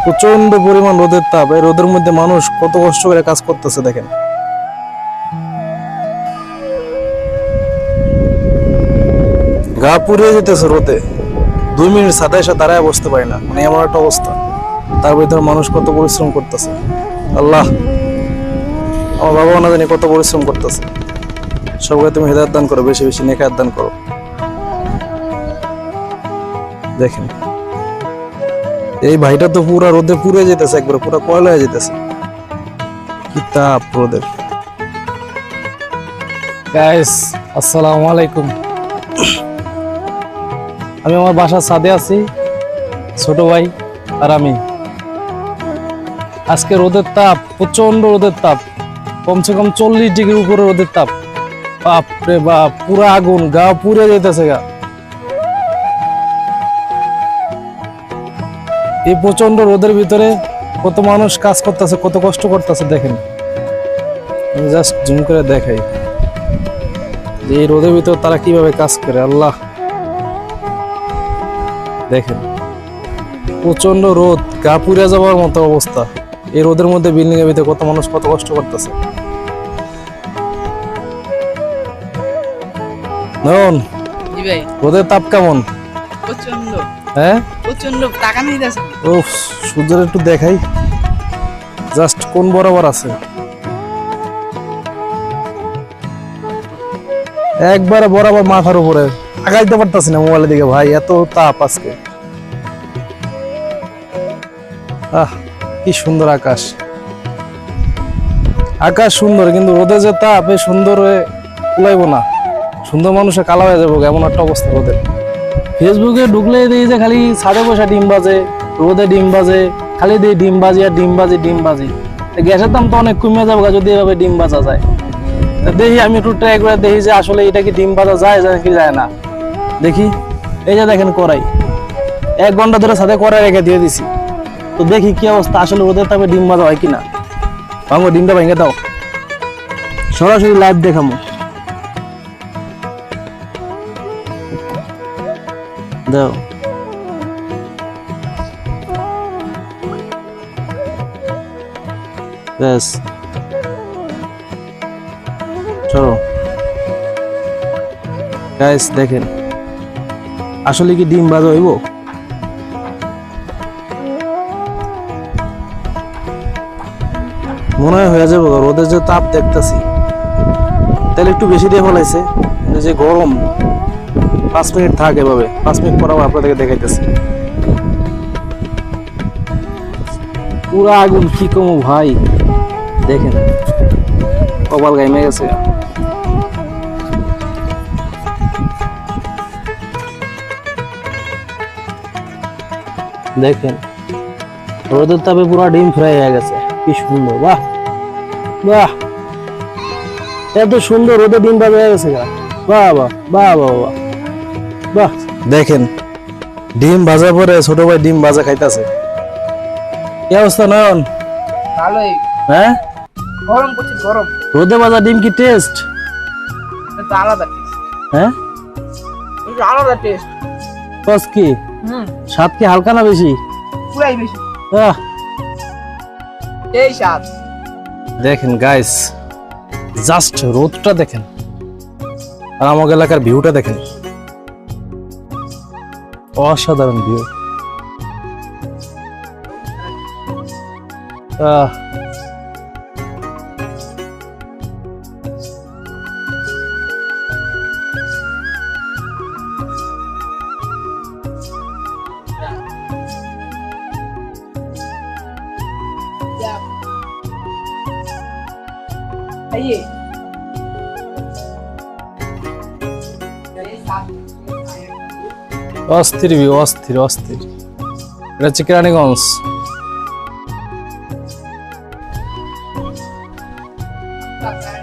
প্রচন্ড পরিমাণ রোদের তাপ। এই রোদের মধ্যে মানুষ কত কষ্ট করে কাজ করতেছে দেখেন। গা পুড়িয়ে যেতেছে রোদে। 2 মিনিট ছাদে এসে দাঁড়ায় বসতে পারি না, মানে এমন একটা অবস্থা। তার ভিতরে মানুষ কত পরিশ্রম করতেছে। আল্লাহ, আমার বাবা না জানি কত পরিশ্রম করতেছে। সবাই তুমি হেদায়েত দান করো, বেশি বেশি নেকায়াত দান করো। দেখেন এই ভাইটা তো পুরা রোদে পুড়ে যেতেছে, একবারে পুরা কয়লা হয়ে যেতেছে। কি তাপ রোদের। গাইস আসসালামু আলাইকুম। আমি আমার বাসার ছাদে আছি, ছোট ভাই আর আমি। আজকে রোদের তাপ, প্রচন্ড রোদের তাপ, কমসে কম 40 ডিগ্রির উপরে রোদের তাপ। বাপ রে বাপ, পুরা আগুন, গা পুড়ে যেতেছে গা। এই প্রচন্ড রোদের ভিতরে কত মানুষ কাজ করতেছে, কত কষ্ট করতেছে দেখেন। আমি জাস্ট জুম করে দেখাই যে এই রোদের ভিতরে তারা কিভাবে কাজ করে। আল্লাহ, দেখেন প্রচন্ড রোদ, গা পুড়ে যাওয়ার মতো অবস্থা। এই রোদের মধ্যে বিল্ডিং এর ভিতরে কত মানুষ কত কষ্ট করতেছে। নয়ন, জি ভাই, রোদের তাপ কেমন? প্রচন্ড হ্যাঁ প্রচন্ড টাকা নিয়ে যাচ্ছে। ও, সূর্যের একটু দেখাই জাস্ট কোন বরাবর আছে। একবারে বরাবর মাথার উপরে, আগাইতে পারতাছি না মোবাইলের দিকে ভাই, এত তাপ আজকে। আহ, কি সুন্দর আকাশ। আকাশ সুন্দর, কিন্তু রোদে যে তাপ, এই সুন্দর হয়ে কুলাইবো না। সুন্দর মানুষে কালা হয়ে যাবো, এমন একটা অবস্থা রোদের। ফেসবুকে ঢুকলে দেখি যে খালি ছাদে বসা ডিম বাজে, রোদে ডিম বাজে, খালি দিয়ে ডিম বাজি আর ডিম বাজি ডিম বাজি। গ্যাসের দাম তো অনেক কমে যাবে যদি এভাবে ডিম বাজা যায়। দেখি আমি একটু ট্রাই করে দেখি যে আসলে এটা কি ডিম বাজা যায় কি যায় না। দেখি, এই যে দেখেন কড়াই, 1 ঘন্টা ধরে সাথে কড়াই রেখে দিয়ে দিছি। তো দেখি কি অবস্থা, আসলে রোদের তাপে ডিম ভাজা হয় কিনা। ভাঙো, ডিমটা ভেঙে দাও, সরাসরি লাইভ দেখামো। দাও, ব্যাস, চলো গাইস দেখেন আসলে কি ডিম ভাজা হইব। মনে হয় হয়ে যাবো, রোদের যে তাপ দেখতেছি। তাহলে একটু বেশি দিয়ে ফেলাইছে, যে গরম। 5 মিনিট থাক এভাবে, 5 মিনিট পর আবার আপনাদেরকে দেখাইতেছি। পুরা আগুন, কি কমো ভাই, দেখেন কপাল গাইমে গেছে। দেখেন রোদের তাপে পুরা ডিম ফ্রাই হয়ে গেছে। কি সুন্দর, বাহ বাহ, এত সুন্দর রোদে ডিম ভাজা হয়ে গেছে। বাহ বাহ বাহ বাহ বাহ বাহ। দেখেন ডিম ভাজা পরে ছোট ভাই ডিম ভাজা খাইতেছে। কি অবস্থা নয়ন? ভালোই, হ্যাঁ, গরম প্রচুর গরম। রোদে ভাজা ডিম কি টেস্ট? এটা আলাদা টেস্ট। হ্যাঁ, এটা আলাদা টেস্ট। কস কি স্বাদ কি হালকা না বেশি? পুরাই বেশি, আহ, এই স্বাদ। দেখেন গাইস, জাস্ট রোদটা দেখেন আর আমার এলাকার ভিউটা দেখেন, অসাধারণ ভিউ। খাইয়ে অস্থির ভিউ, অস্থির অস্থির। এটা হচ্ছে কেরানীগঞ্জ। এই